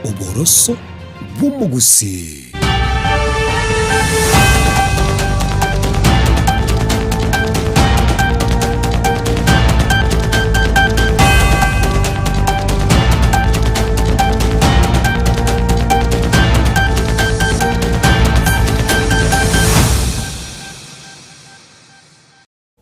Oboroso bw'umugusi.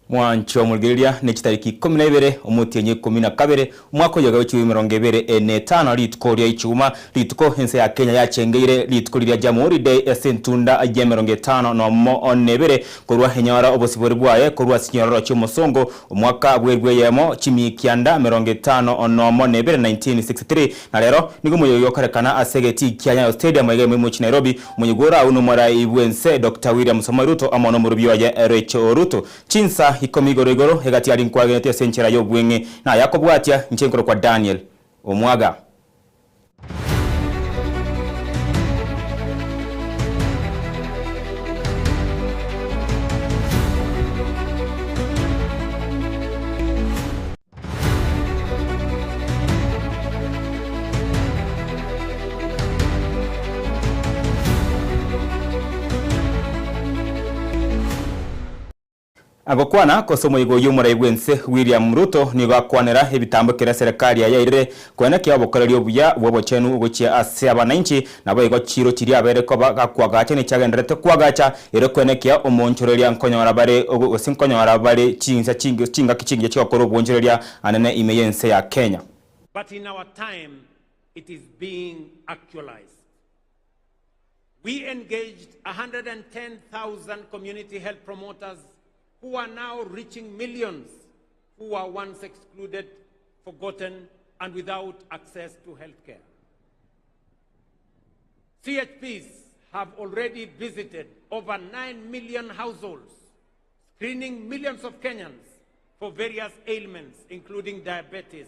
Mwancho mulgiria nechitariki 12 omutenye 12 umwaka yoga w'ekibi 2025 litko lya ichuma litko hense ya Kenya yachengeire litko lya Jamhuri Day esentunda ya 52 korwa henyara obosibori bwaye korwa sinyaroro cy'umusongo umwaka bwegweyemo chimikianda 1963 na rero nigo muyoyo karekana asegeti Kenya Stadium yege mu Nairobi munyigora unumara ibwense Dr. William Samoei Ruto amono mu rubyo ya Rachel Ruto Chinsa Ikomi gorogoro hegati ali nkwagene senchera yo bwenge na yakobwatia nchenkoro kwa Daniel Omwaga. Agokwana kosomo yigo yumura ibwense William Ruto nigo akwanera ebitambukira serikali ya yaire kwene kya bokoreri obuya bwobochenu ugochia ase abananchi nabo yigo chiro kiri abereko bakwaga ne cyagenderete kwagacha ere kwene kya omonchoreria nkonyora bare osinkonya bare Chinsa chinga kichingi cyakoro bonchoreria anene imeyense ya Kenya. But in our time it is being actualized. We engaged 110,000 community health promoters who are now reaching millions who were once excluded, forgotten, and without access to health care. CHPs have already visited over 9 million households, screening millions of Kenyans for various ailments, including diabetes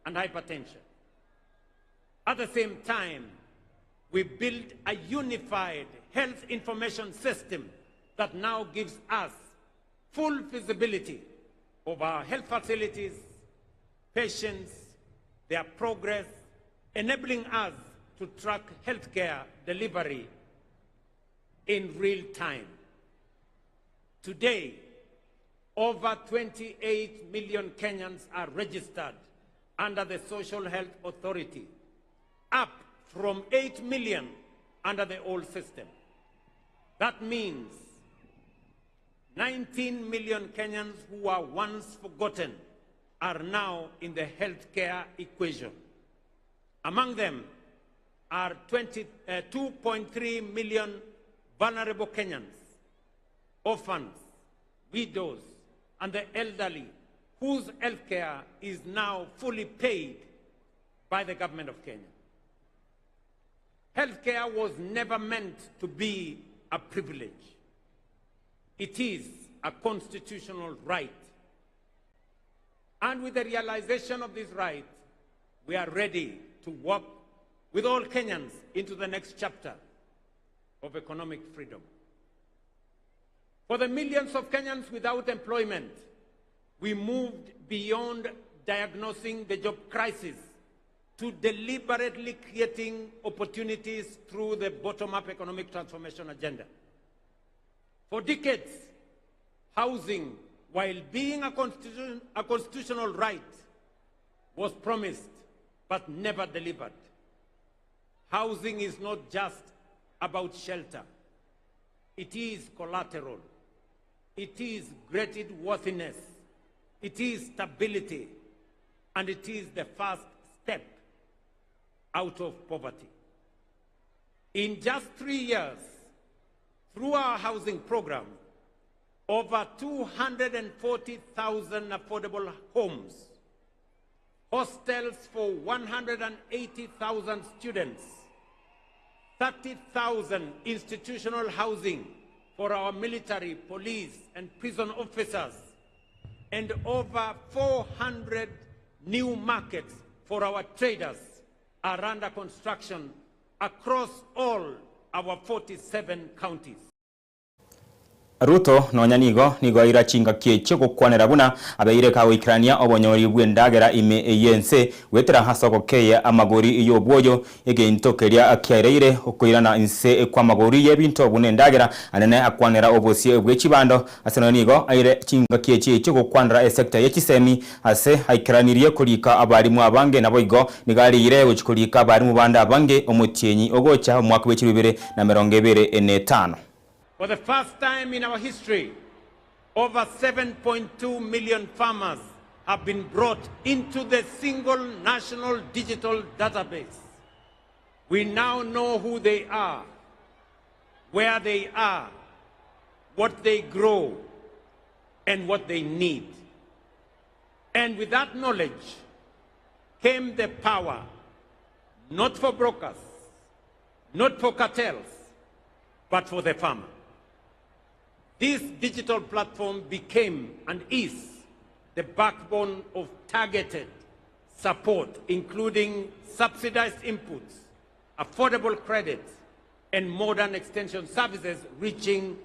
and hypertension. At the same time, we built a unified health information system that now gives us full visibility of our health facilities, patients, their progress, enabling us to track healthcare delivery in real time. Today, over 28 million Kenyans are registered under the Social Health Authority, up from 8 million under the old system. That means 19 million Kenyans who were once forgotten are now in the healthcare equation. Among them are 2.3 million vulnerable Kenyans, orphans, widows, and the elderly, whose healthcare is now fully paid by the government of Kenya. Healthcare was never meant to be a privilege. It is a constitutional right. And with the realization of this right, we are ready to work with all Kenyans into the next chapter of economic freedom. For the millions of Kenyans without employment, we moved beyond diagnosing the job crisis to deliberately creating opportunities through the bottom-up economic transformation agenda. For decades, housing, while being a constitutional right, was promised but never delivered. Housing is not just about shelter. It is collateral. It is graded worthiness. It is stability. And it is the first step out of poverty. In just 3 years, through our housing program, over 240,000 affordable homes, hostels for 180,000 students, 30,000 institutional housing for our military, police, and prison officers, and over 400 new markets for our traders are under construction across all our 47 counties. Ruto nonya nigo ira chinga kiecho gukwanera buna abeire ka wikrania obonyori bwendagera ime yense wetera hasoko keye amagori iyo bwoyo egentokeria akiareire okuirana inse kwa magori yebinto bunendagera anene akwanera obosie bwechibando aseno nigo aire chinga kiecho gukwanira sector yekisemi ase aikranirie kulika abarimu abange naboigo nigalire uchikulika abarimu banda abange omutienyi ogocha omwaka w'ekibibere na 2025. For the first time in our history, over 7.2 million farmers have been brought into the single national digital database. We now know who they are, where they are, what they grow, and what they need. And with that knowledge came the power, not for brokers, not for cartels, but for the farmer. This digital platform became and is the backbone of targeted support, including subsidized inputs, affordable credit, and modern extension services reaching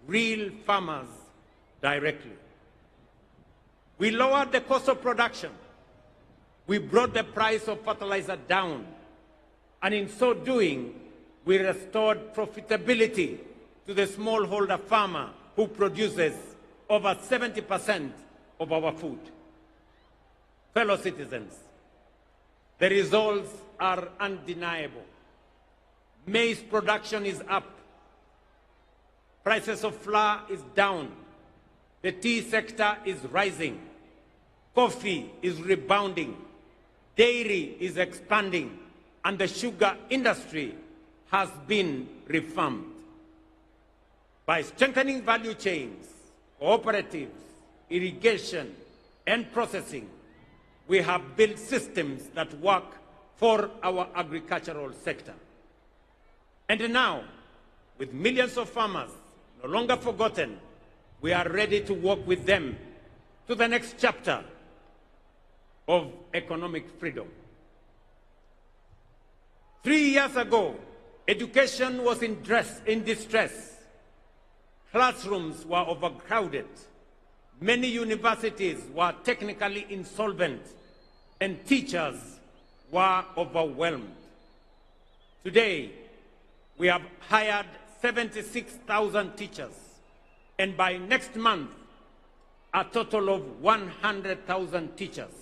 real farmers directly. We lowered the cost of production. We brought the price of fertilizer down. And in so doing, we restored profitability to the smallholder farmer who produces over 70% of our food. Fellow citizens, the results are undeniable. Maize production is up. Prices of flour is down. The tea sector is rising. Coffee is rebounding. Dairy is expanding. And the sugar industry has been reformed. By strengthening value chains, cooperatives, irrigation, and processing, we have built systems that work for our agricultural sector. And now, with millions of farmers no longer forgotten, we are ready to walk with them to the next chapter of economic freedom. 3 years ago, education was in distress. Classrooms were overcrowded. Many universities were technically insolvent, and teachers were overwhelmed. Today, we have hired 76,000 teachers, and by next month, a total of 100,000 teachers,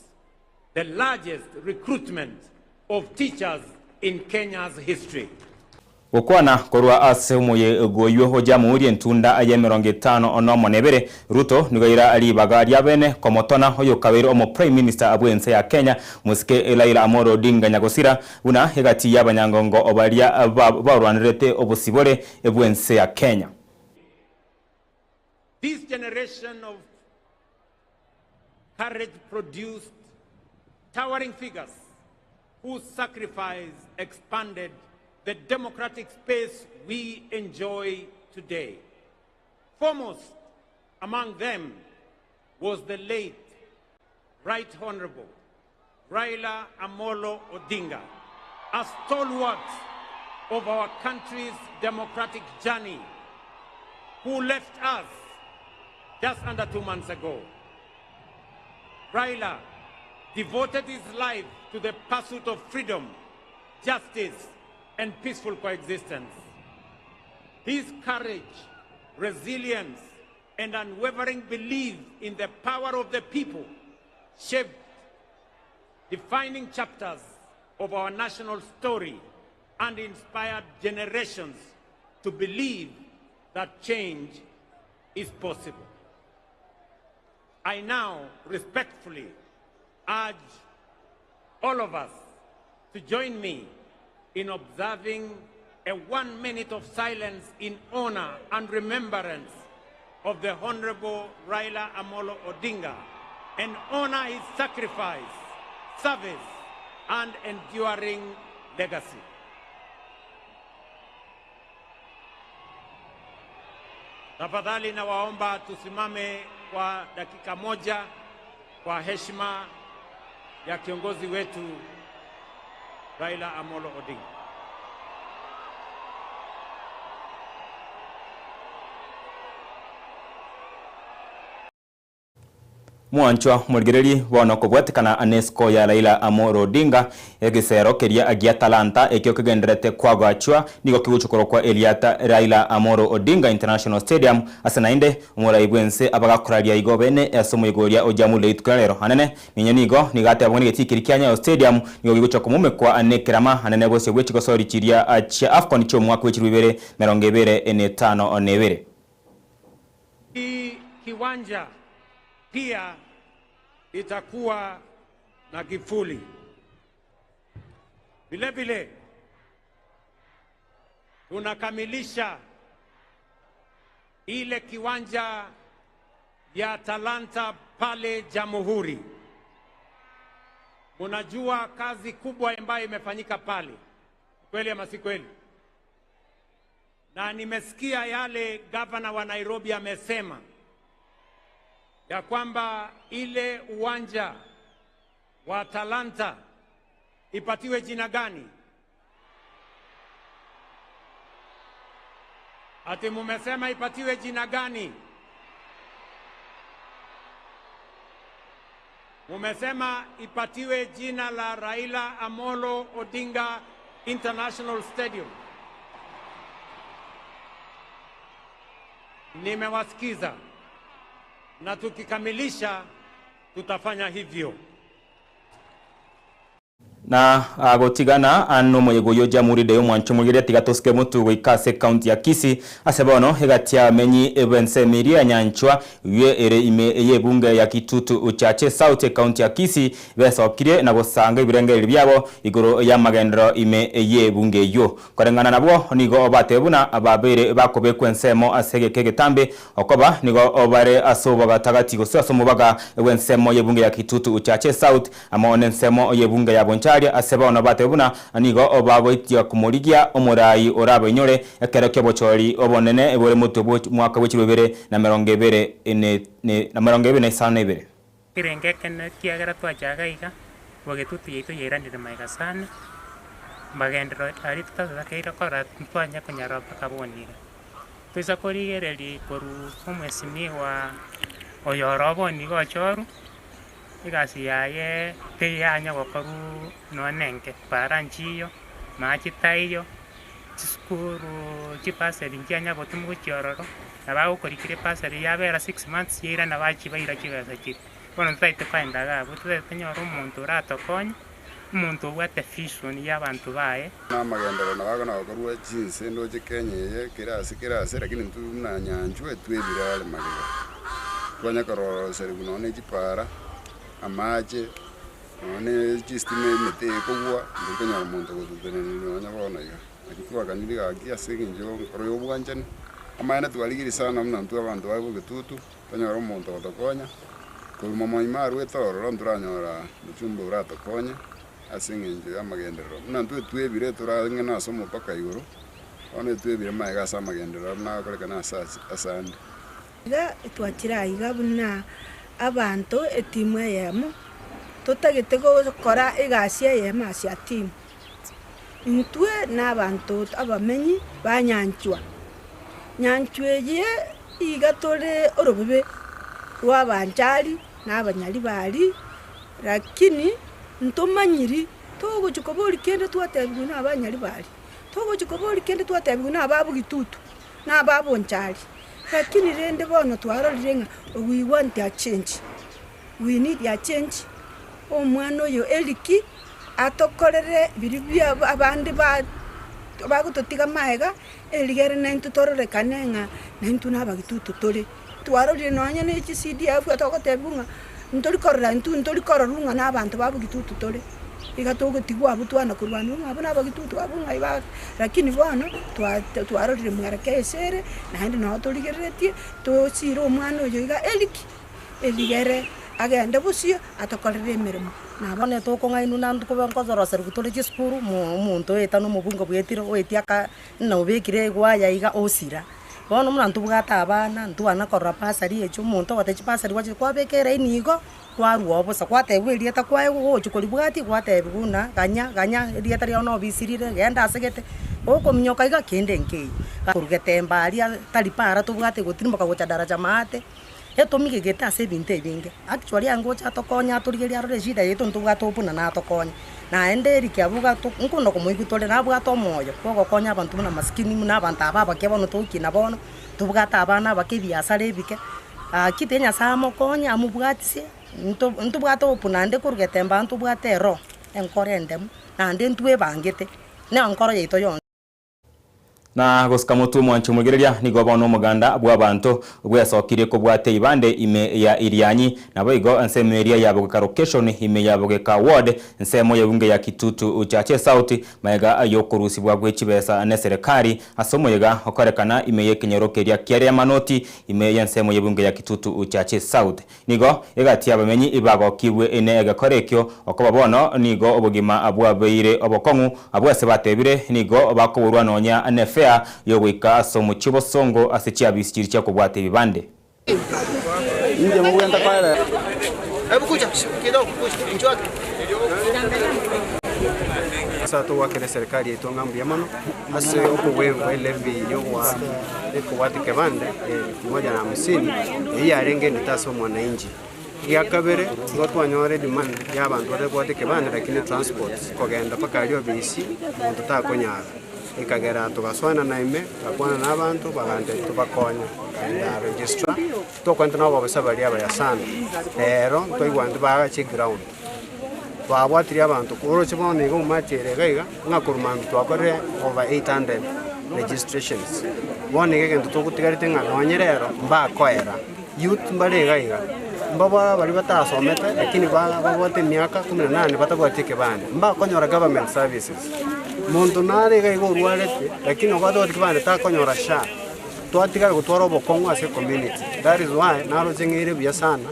the largest recruitment of teachers in Kenya's history. Ukwana korwa ase umuye goyo hoja muri ntunda aye 50 ono monebere Ruto nigoira ali bagari abene komotona hoyo kabiri omo prime minister abwense ya Kenya musike Raila Amolo Odinga nyagosira una hegati y'abanyangongo obaria barwanirete obusibore ebwense ya Kenya. This generation of courage produced towering figures whose sacrifice expanded the democratic space we enjoy today. Foremost among them was the late Right Honorable Raila Amolo Odinga, a stalwart of our country's democratic journey, who left us just under 2 months ago. Raila devoted his life to the pursuit of freedom, justice, and peaceful coexistence. His courage, resilience, and unwavering belief in the power of the people shaped defining chapters of our national story and inspired generations to believe that change is possible. I now respectfully urge all of us to join me in observing a 1 minute of silence in honor and remembrance of the Honorable Raila Amolo Odinga and honor his sacrifice, service, and enduring legacy. Tafadhali nawaomba tusimame kwa dakika moja kwa heshima ya kiongozi wetu Raila Amolo Odinga. mwancho murigiriri bono kubwatikana anesco ya Raila Amolo Odinga egisero keria agia talanta ekyo kigenderete kwagachwa nigo kiguchukoro kwa Eliata Raila Amolo Odinga International Stadium asanainde umuraibwense abagakoraria igo bene esomo igoria ojamule itkarero hanene ninyonigo nigate abone getikiri kyanya stadium nigo kiguchoko mumekwa anekerama hanene bose bwechiko sori chiria acha AFCON cyo mwaka w'ikirubere 2025 kiwanja pia itakuwa na kifuli. Vile vile tunakamilisha ile kiwanja ya talanta pale Jamhuri. Munajua kazi kubwa ambayo imefanyika pale, kweli ama si kweli? Na nimesikia yale gavana wa Nairobi amesema ya kwamba ile uwanja wa talanta ipatiwe jina gani? Ati mumesema ipatiwe jina gani? Mumesema ipatiwe jina la Raila Amolo Odinga International Stadium. Nimewasikiza na tukikamilisha tutafanya hivyo. Na agotigana ano moyego yo Jamhuri de mwancho mugire tigatoske mutu wikase county ya Kisii asebono hegatia menyi ebense miria nyanchwa ye ere ime eye bunge ya Kitutu uchache South county ya Kisii besokire na gosanga ibirengeri byabo igoro ya magendero ime eye bunge yo korengana nabo nigo obatebuna ababere bakobe kwensemo asege kegetambe okoba nigo obare asobo gatagati gosaso mubaga wensemo ye bunge ya Kitutu uchache South amone nsemo ye bunge ya Bonchari aseba batebuna nigo obagoitia kumurigia omurai orabenyore ekerekyo bochori obonene ebore mutu mwaka w'ikirubere na 2022 kirenge kene kiagera twajaga iga bogetutu yeito yeranire maiga sana magendero ari tutazakeira kora twanya kunyara pakabonire tuza korigereri koru omwesimiwa oyoroboni gochoru igasi yaye teyanya gokoru nonenge paranchiyo machitaiyo chiskuru chipaseri nkianya botumu chiororo nabago korikire paseri yabera 6 months yira nabachi baira kigasa kiri bono tsaite kwaendaga bututenyoro umuntu ratokonya umuntu wate vision y'abantu bae namagendero nabago nagokorwa Chinsa ndo chikenyeye kirasi lakini ntuna nyanjwe twebirale magiga twanya kororo seri kunone chipara amache none chistime meteko kwa ndikenya umuntu gotutenene nyabona iga akitwa kanili gakia seginjo royo bwanjani amaana twaligiri sana mnantu abantu babo Kitutu tanyora umuntu otokonya kuluma maimaru etoro nduranyora muchumbo uratokonya asinginjo amagendero mnantu twebire turangena somo paka iguru one twebire maiga samagendero na kolekana asande iga twatira iga buna abantu etimwe yemo tutagite gukora igacia yema cia timu intwe n'abantu abamenyi banyanchwa nyanchweye igatore orobibe rwabanjari n'abanyali bali lakini ntomanyiri togochukobori kende twatebwe n'abanyali bali togochukobori kende twatebwe n'ababu Kitutu n'ababonjari lakini rende bono twarorirenga we want a change, we need a change. Omwana oyo eliki atokorere biribya abandi bagutotiga maega eligere nentutororekanenga nentuna Kitutu tore twarorire nonya ne CDF atokotebunga ntorikorera ntorikororunga n'abantu babu Kitutu tore igatogotigwa abutwana kurwana abana Kitutu abunga iba lakini bono twarorire mwarake esere nandi no torigeretie tosiro omwana oyo iga eliki eligere agende busio atokorere emirimo nabone tokongainu nandu kobenkozoro serikutore chiskuru umuntu etano mubunga bwetiro oetiaka nobekire gwaya iga osira bono mnantu bwata abana ntwana korra pasari echo umuntu watechi pasari wachi kwabekere inigo kwaruo bosa kwatebwe rieta kwae gochukori bwati kwatebuna ganya rieta ria no bisirire genda asegete okomnyoka iga kende nkei kurugete mbali talipara tubwate gotirimboka gocha daraja mate etomige geta ase ebinto ebinge actually angocha tokonya turigeria rore shida yetu ntubwa topuna na tokonya na ende rikiabuga nkuno kumuigutore nabwa tomoyo gogokonya abantu muna maskini muna abantu ababa kebono tokina bono tubwata abana bakibiasara ebike kitenya samo konya amubwatise ntubwata opuna nde kurugete mbantu bwatero enkore ndemu na nde ntwe bangete ne onkoro yeito yon na gosikamutu mwanchu mugereria nigo bono muganda bw'abantu bwesokire ko bwate ibande ime ya irianyi nabo igo nsemeria yabo ka location ime yabo ka ward nsemo yabunge ya Kitutu uchache South maega yokurusi bwa gwechibesa ne serikali asomo yega okorekana ime ye kinyerokeria kiare manoti ime ya nsemo yabunge ya Kitutu uchache South nigo egati abamenyi ibago kibwe ene egakorekyo okoba bono nigo obugima abwabeire obokongu abwase batebire nigo bakoburwa nonya nefe yogwika asomo chibosongo asichia bisikiri cya kubwate ibibande nje mugenda kwara hebu kuja kidogo njoo sato wakile serikali yetu ngambu ya mano ase okugweva levi yogwa ekubwate kebande 150 iya renge nitaso mwananchi ya kabere ngotwanyore demand y'abantu bakubwate kebande lakini transport kogenda paka lyo bisi muntu takonyara ikagera tugaswana na ime bakwana n'abantu bagande tubakonya ya registra to kwanta nabo basabali aba yasana rero toigwande baga chi ground babwatiri abantu kuroche bone go matere gaiga ngakurumandu twakore over 800 registrations bone gege tukutigarite ng'anonyerero mbakoera youth mbale gaiga mbaba bali batasomete lakini babwate miaka 18 batabwate kebane mbakonyora government services muntu nare gaigo ruarete lakini okwatoti kibande takonyora sha twatigara gutwara obokongo ase community that is why naro zengire bya sana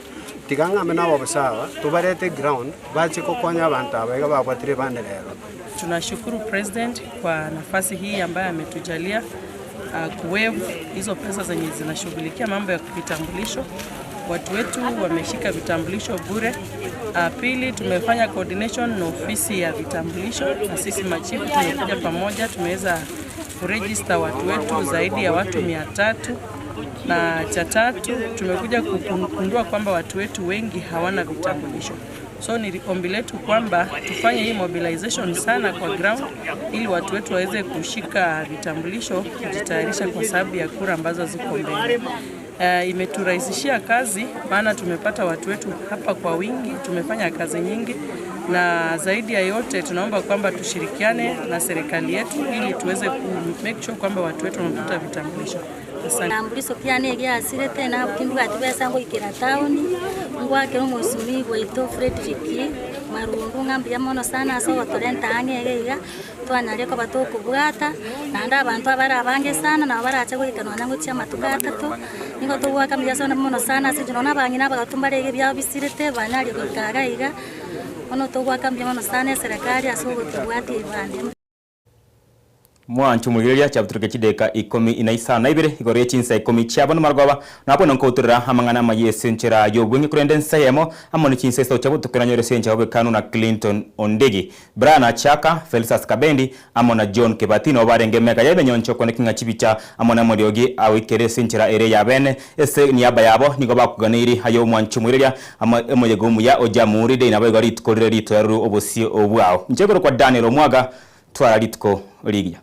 tigangame nabo basawa tubarete ground bache kokonya abantu abega babwatire bande lero. Tunashukuru president kwa nafasi hii ambayo ametujalia kuwave hizo pesa zenye zinashughulikia mambo ya vitambulisho. Watu wetu wameshika vitambulisho bure. Pili, tumefanya coordination na ofisi ya vitambulisho na sisi machifu tumekuja pamoja, tumeweza kuregister watu wetu zaidi ya watu 300, na cha tatu tumekuja kugundua kwamba watu wetu wengi hawana vitambulisho. So ni ombi letu kwamba tufanye hii mobilization sana kwa ground ili watu wetu waweze kushika vitambulisho kujitayarisha kwa sababu ya kura ambazo ziko mbele. Imeturahisishia kazi maana tumepata watu wetu hapa kwa wingi, tumefanya kazi nyingi, na zaidi ya yote tunaomba kwamba tushirikiane na serikali yetu ili tuweze ku make sure kwamba watu wetu wanapata vitambulisho. Vitambulisho pia nege asire tena ukimbuka tibesa ngo ikira town ngwake umusumi gweito Frederick marungu ngambi yamono sana so torenta angegega twanyare ko batokubwata nanda abantu abara abange sana na baracha gwikanwa nango cia matugata to ningo tugwaka mbyasona mono sana sinjona bangina bagatumbarege bya bisirete banyari gikagaiga ono tugwaka mbyamono sana serikali asogo tubwati bande mwanchu mugireria chabutruke chideka ikomi inaisa na ibere igore Chinsa ikomi chabona margoba napo nonkotura hamangana mayese nchera yobwengi kurendensa yemo amoni Chinsa so chabutukira nyore sencha obe kanu na Clinton Ondegi Brana Chaka Felicitas Kabendi amona John Kebatino barenge mega yabe nyoncho konekinga chibicha amona modiogi awikere senchera ere yabene ese niaba yabo nigo bakuganiri hayo mwanchu mugireria emoyegumu ya ojamuri de nabo igori tukorere rito yaru obosi obwao njegoro kwa Daniel Omwaga twara ritko ligia.